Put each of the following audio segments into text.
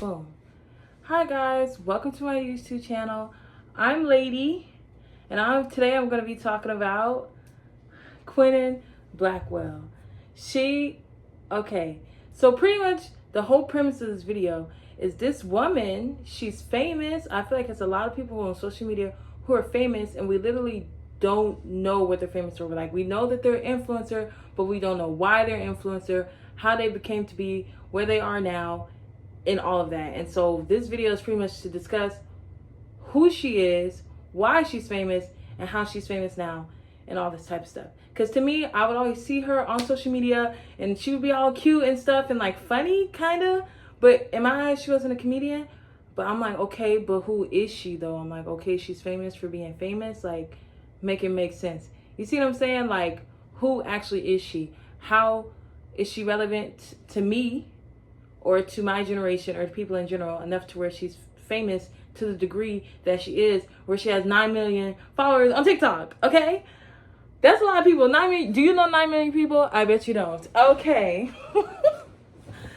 Boom. Hi guys, welcome to my YouTube channel. I'm Lady, and today I'm going to be talking about Quinn Blackwell. Okay, so pretty much the whole premise of this video is this woman, she's famous. I feel like it's a lot of people on social media who are famous, and we literally don't know what they're famous for. Like, we know that they're an influencer, but we don't know why they're an influencer, how they became to be where they are now, and all of that. And so this video is pretty much to discuss who she is, why she's famous, and how she's famous now, and all this type of stuff. Because to me, I would always see her on social media, and she would be all cute and stuff, and like funny, kind of. But in my eyes, she wasn't a comedian. But I'm like, okay, but who is she though? I'm like, okay, she's famous for being famous. Like, make it make sense. You see what I'm saying? Like, who actually is she? How is she relevant to me, or to my generation, or to people in general, enough to where she's famous to the degree that she is, where she has 9 million followers on TikTok? Okay, that's a lot of people. 9 million. Do you know 9 million people? I bet you don't. Okay.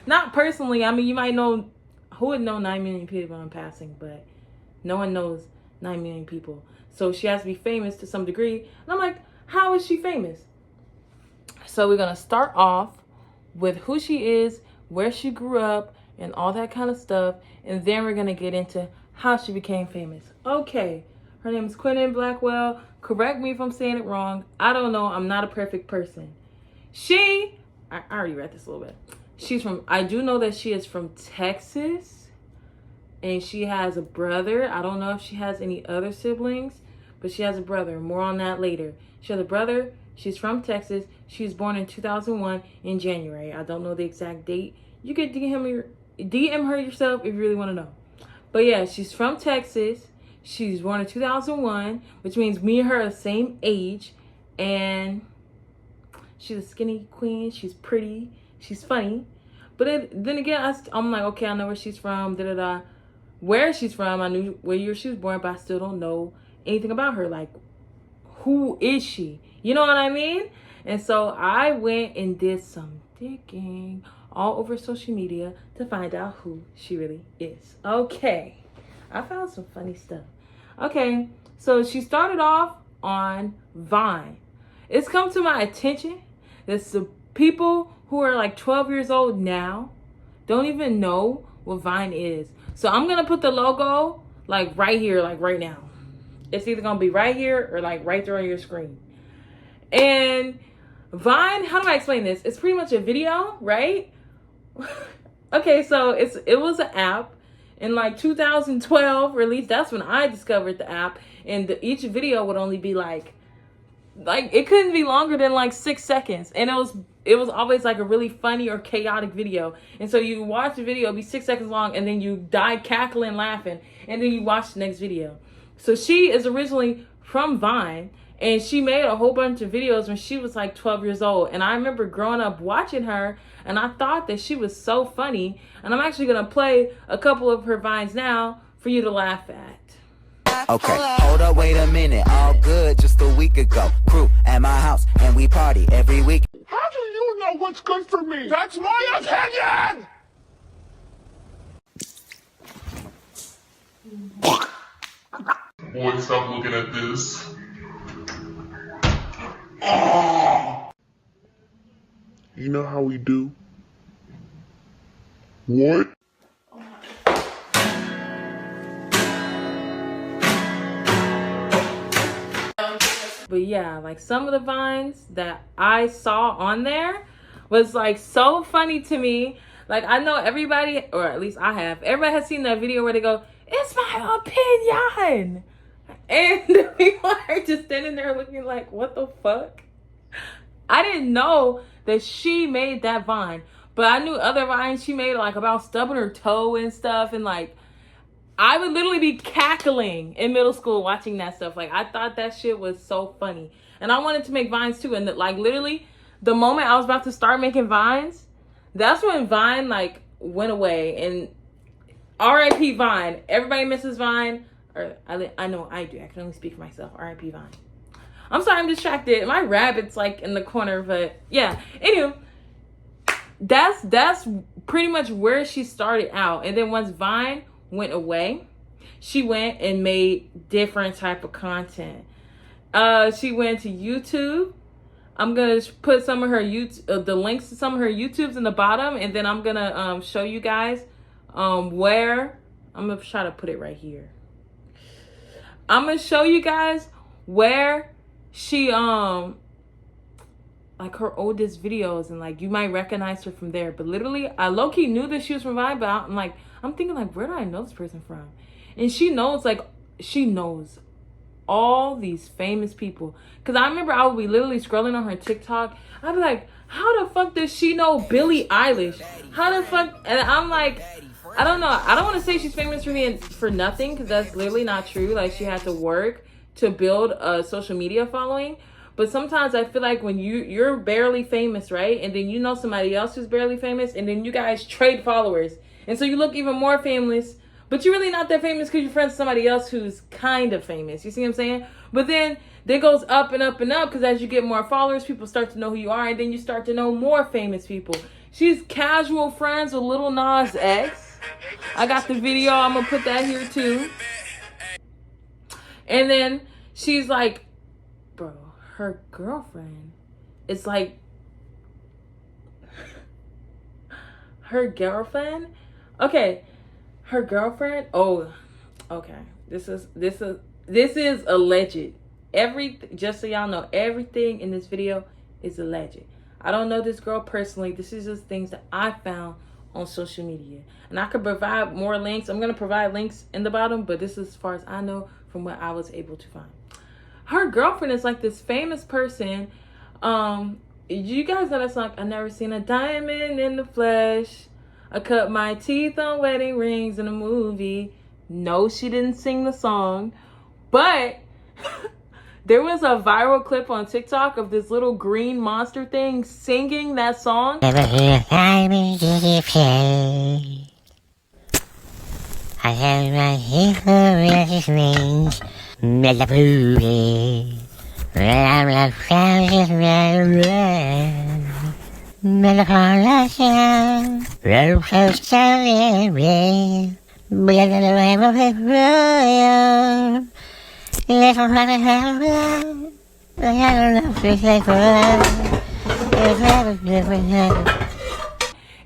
Not personally. I mean, you might know. Who would know 9 million people in passing? But no one knows 9 million people. So she has to be famous to some degree. And I'm like, how is she famous? So we're gonna start off with who she is, where she grew up, and all that kind of stuff, and then we're gonna get into how she became famous. Okay, her name is Quinn Blackwell. Correct me if I'm saying it wrong. I don't know. I'm not a perfect person. I already read this a little bit. I do know that she is from Texas, and she has a brother. I don't know if she has any other siblings, but she has a brother. More on that later. She has a brother. She's from Texas. She was born in 2001 in January. I don't know the exact date. You could DM her yourself if you really want to know. But yeah, she's from Texas. She's born in 2001, which means me and her are the same age. And she's a skinny queen. She's pretty. She's funny. But then again, I'm like, okay, I know where she's from. Where she's from. I knew what year she was born, but I still don't know anything about her. Like, who is she? You know what I mean? And so I went and did some digging all over social media to find out who she really is. Okay, I found some funny stuff. Okay, so she started off on Vine. It's come to my attention that some people who are like 12 years old now don't even know what Vine is. So I'm gonna put the logo like right here, like right now. It's either gonna be right here or like right there on your screen. And Vine, how do I explain this? It's pretty much a video, right? Okay, so it was an app in like 2012, or at least that's when I discovered the app. And each video would only be like it couldn't be longer than like 6 seconds. And it was always like a really funny or chaotic video. And so you watch the video, it'd be 6 seconds long, and then you die cackling, laughing, and then you watch the next video. So she is originally from Vine, and she made a whole bunch of videos when she was like 12 years old. And I remember growing up watching her, and I thought that she was so funny. And I'm actually going to play a couple of her Vines now for you to laugh at. Okay, hold up, wait a minute. All good just a week ago. Crew at my house, and we party every week. How do you know what's good for me? That's my opinion! Boy, stop looking at this. You know how we do? What? But yeah, like some of the Vines that I saw on there was like so funny to me. Like, I know everybody, or at least I have, everybody has seen that video where they go, "It's my opinion." And the people are just standing there looking like, what the fuck? I didn't know that she made that Vine, but I knew other Vines she made, like about stubbing her toe and stuff. And like, I would literally be cackling in middle school watching that stuff. Like, I thought that shit was so funny. And I wanted to make Vines too. And like, literally, the moment I was about to start making Vines, that's when Vine like went away. And R.I.P. Vine. Everybody misses Vine. Or I know I do. I can only speak for myself. R.I.P. Vine. I'm sorry, I'm distracted. My rabbit's like in the corner, but yeah. Anywho, that's pretty much where she started out. And then once Vine went away, she went and made different type of content. She went to YouTube. I'm gonna put some of her YouTube, the links to some of her YouTubes in the bottom, and then I'm gonna show you guys where. I'm gonna try to put it right here. I'm gonna show you guys where she like her oldest videos, and like you might recognize her from there. But literally, I low-key knew that she was from Vine, but I'm thinking like, where do I know this person from? And she knows all these famous people. Because I remember I would be literally scrolling on her TikTok. I'd be like, how the fuck does she know Billie Eilish? How the fuck? And I'm like, I don't know. I don't want to say she's famous for nothing, because that's literally not true. Like, she had to work to build a social media following. But sometimes I feel like when you're barely famous, right? And then you know somebody else who's barely famous, and then you guys trade followers. And so you look even more famous, but you're really not that famous because you're friends with somebody else who's kind of famous. You see what I'm saying? But then it goes up and up and up, because as you get more followers, people start to know who you are, and then you start to know more famous people. She's casual friends with Lil Nas X. I got the video. I'm going to put that here too. And then she's like, bro, her girlfriend is like, her girlfriend? Okay. Her girlfriend? Oh, okay. This is alleged. Just so y'all know, everything in this video is alleged. I don't know this girl personally. This is just things that I found on social media. And I could provide more links. I'm going to provide links in the bottom, but this is as far as I know from what I was able to find. Her girlfriend is like this famous person. You guys know that song, I never seen a diamond in the flesh. I cut my teeth on wedding rings in a movie. No, she didn't sing the song. But there was a viral clip on TikTok of this little green monster thing singing that song. Never hear a diamond in the flesh. I have my teeth on wedding rings in a movie. I'm like thousands roller coaster every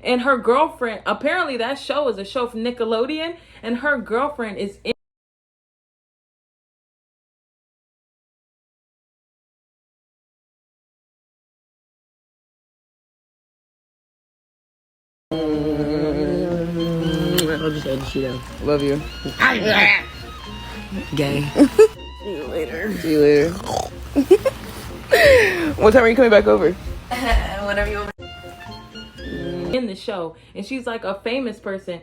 and her girlfriend, apparently that show is a show from Nickelodeon, and her girlfriend is in. I'll just edit you down. Love you. Gay. See you later. See you later. What time are you coming back over? Whenever you want. In the show, and she's like a famous person,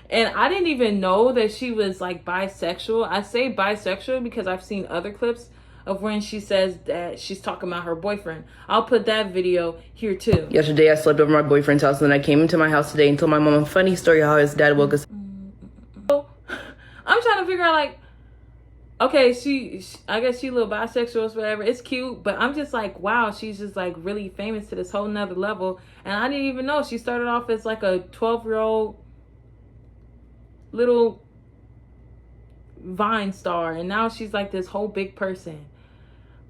and I didn't even know that she was like bisexual. I say bisexual because I've seen other clips of when she says that she's talking about her boyfriend. I'll put that video here too. Yesterday I slept over my boyfriend's house, and then I came into my house today and told my mom a funny story how his dad woke us. I'm trying to figure out, like, okay, I guess she a little bisexual or whatever. It's cute, but I'm just like, wow, she's just like really famous to this whole nother level. And I didn't even know she started off as like a 12-year-old little Vine star, and now she's like this whole big person.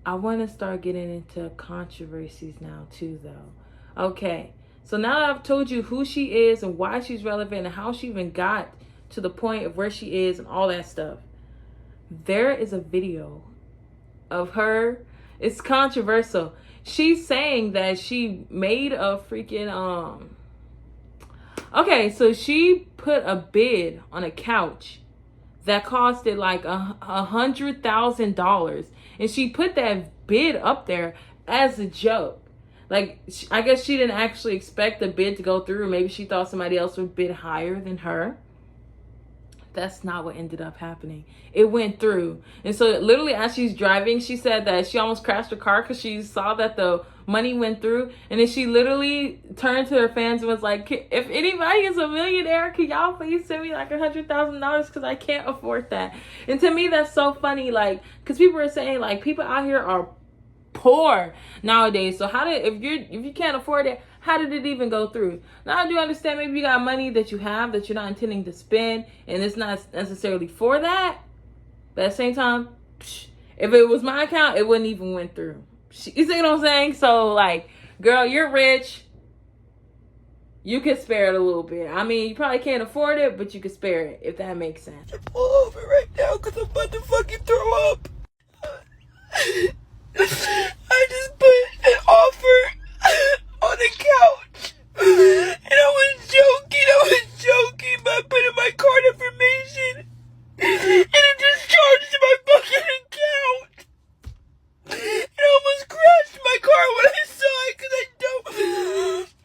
I want to start getting into controversies now too, though. Okay, so now that I've told you who she is and why she's relevant and how she even got to the point of where she is and all that stuff, there is a video of her. It's controversial. She's saying that she made a freaking okay, so she put a bid on a couch that costed like $100,000, and she put that bid up there as a joke. Like, I guess she didn't actually expect the bid to go through. Maybe she thought somebody else would bid higher than her. That's not what ended up happening. It went through. And so literally as she's driving, she said that she almost crashed her car because she saw that the money went through. And then she literally turned to her fans and was like, if anybody is a millionaire, can y'all please send me like $100,000 because I can't afford that. And to me, that's so funny. Like, because people are saying like people out here are poor nowadays. So if you can't afford it, How did it even go through? Now, I do understand maybe you got money that you have that you're not intending to spend, and it's not necessarily for that. But at the same time, if it was my account, it wouldn't even went through. You see what I'm saying? So, like, girl, you're rich. You could spare it a little bit. I mean, you probably can't afford it, but you could spare it, if that makes sense. Pull over right now because I'm about to fucking throw up. I just put an offer on the couch. And I was joking by putting my card information. And it just charged my fucking account. It almost crashed my car when I saw it because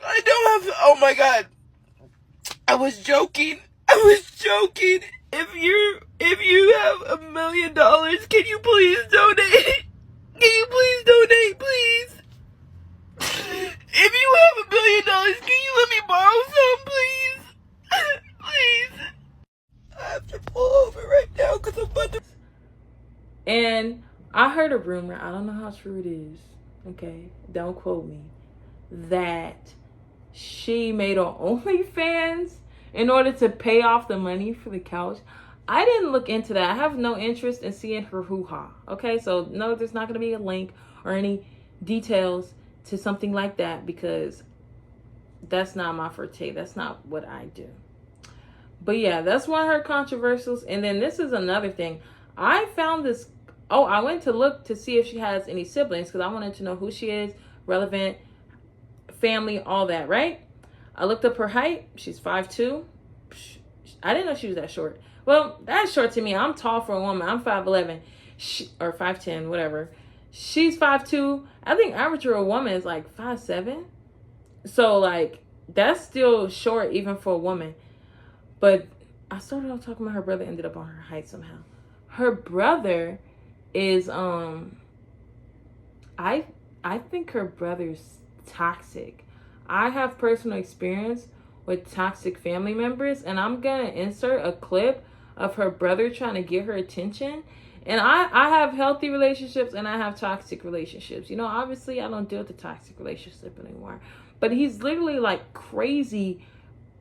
I don't have, oh my God. I was joking. If you have $1 million, can you please donate? Can you please donate, please? If you have $1 million, can you let me borrow some, please? Please. I have to pull over right now because I'm about to. And I heard a rumor, I don't know how true it is, okay, don't quote me, that she made her OnlyFans in order to pay off the money for the couch. I didn't look into that. I have no interest in seeing her hoo-ha, okay? So, no, there's not going to be a link or any details to something like that because that's not my forte. That's not what I do. But, yeah, that's one of her controversials. And then this is another thing. I found this... Oh, I went to look to see if she has any siblings because I wanted to know who she is, relevant, family, all that, right? I looked up her height. She's 5'2". I didn't know she was that short. Well, that's short to me. I'm tall for a woman. I'm 5'11", or 5'10", whatever. She's 5'2". I think average for a woman is like 5'7". So, like, that's still short even for a woman. But I started off talking about her brother, ended up on her height somehow. Her brother is, I think her brother's toxic. I have personal experience with toxic family members, and I'm gonna insert a clip of her brother trying to get her attention. And I have healthy relationships and I have toxic relationships. You know, obviously I don't deal with the toxic relationship anymore. But he's literally like crazy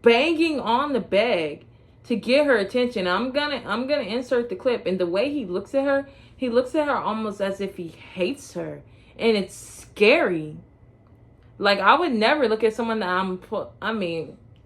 banging on the bed to get her attention. I'm gonna insert the clip, and the way he looks at her almost as if he hates her. And it's scary. Like, I would never look at someone that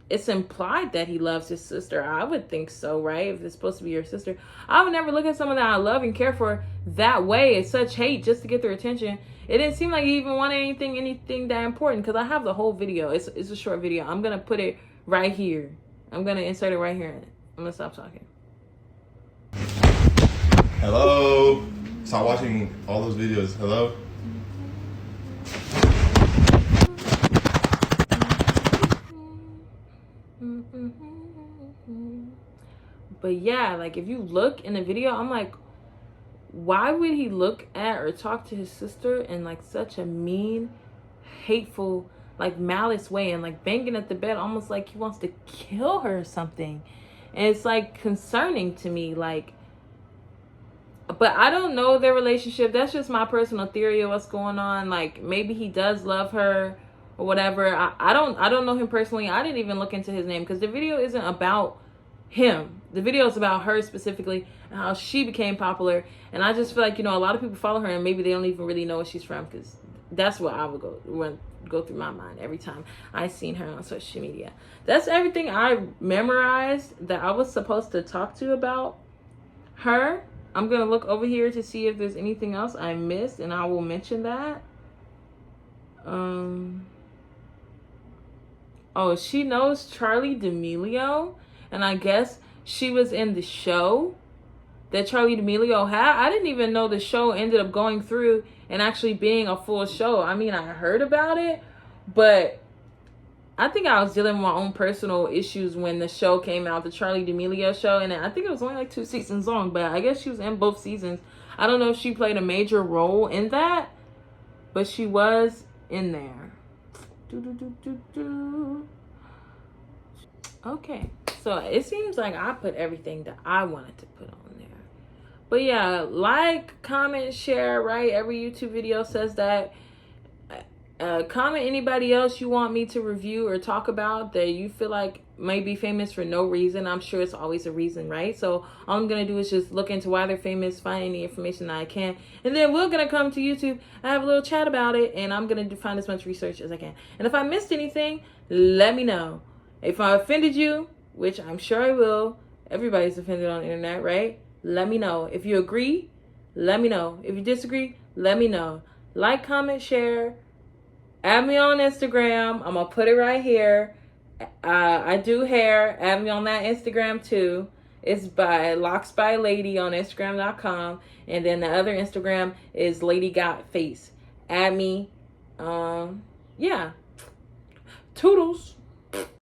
it's implied that he loves his sister. I would think so, right? If it's supposed to be your sister. I would never look at someone that I love and care for that way. It's such hate just to get their attention. It didn't seem like he even wanted anything that important, because I have the whole video. It's a short video. I'm going to put it right here. I'm going to insert it right here. I'm going to stop talking. Hello? Stop watching all those videos. Hello? But yeah, like, if you look in the video, I'm like, why would he look at or talk to his sister in like such a mean, hateful, like malice way, and like banging at the bed almost like he wants to kill her or something? And it's like concerning to me, like, but I don't know their relationship. That's just my personal theory of what's going on. Like, maybe he does love her or whatever. I don't know him personally. I didn't even look into his name because the video isn't about him. The video is about her specifically and how she became popular. And I just feel like, you know, a lot of people follow her and maybe they don't even really know where she's from, because that's what I would go through my mind every time I seen her on social media. That's everything I memorized that I was supposed to talk to about her. I'm gonna look over here to see if there's anything else I missed, and I will mention that. Oh, she knows Charlie D'Amelio, and I guess she was in the show that Charlie D'Amelio had. I didn't even know the show ended up going through and actually being a full show. I mean, I heard about it, but I think I was dealing with my own personal issues when the show came out, the Charlie D'Amelio show, and I think it was only like 2 seasons long, but I guess she was in both seasons. I don't know if she played a major role in that, but she was in there. Okay, so it seems like I put everything that I wanted to put on there. But yeah, like, comment, share, right? Every YouTube video says that. Comment anybody else you want me to review or talk about that you feel like might be famous for no reason. I'm sure it's always a reason, right? So all I'm going to do is just look into why they're famous, find any information that I can, and then we're going to come to YouTube and have a little chat about it, and I'm going to find as much research as I can. And if I missed anything, let me know. If I offended you, which I'm sure I will, everybody's offended on the internet, right? Let me know. If you agree, let me know. If you disagree, let me know. Like, comment, share. Add me on Instagram. I'm going to put it right here. I do hair. Add me on that Instagram too. It's by Locks by Lady on Instagram.com. And then the other Instagram is Lady Got Face. Add me. Yeah. Toodles.